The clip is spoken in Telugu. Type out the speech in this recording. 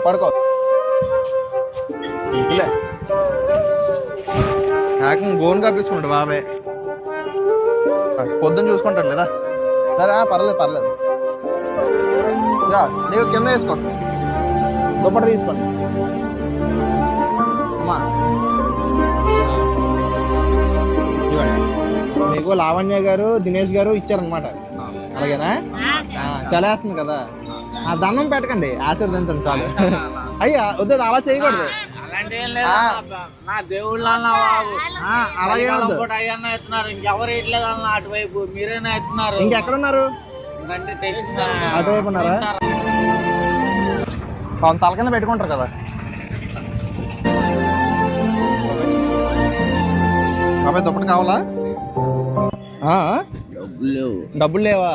పడుకో ఇంచులే నాకు గోన్ కప్పించుకుంటా బాబాయ్ పొద్దున్న చూసుకుంటాడు లేదా సరే పర్లేదు నీకు కింద వేసుకో దుప్పటి తీసుకోండి అమ్మా మీకు లావణ్య గారు దినేష్ గారు ఇచ్చారనమాట అలాగేనా చలేస్తుంది కదా దండం పెట్టకండి ఆశీర్వదించండి చాలు అయ్యా వద్దు అలా చేయకూడదు అలాగే అటువైపు మీరేనా ఎత్తున్నారు ఇంకెక్కడున్నారు అటువైపు ఉన్నారా తల కింద పెట్టుకుంటారు కదా బాబాయ్ దుప్పటి కావాలా డబ్బులు లేవా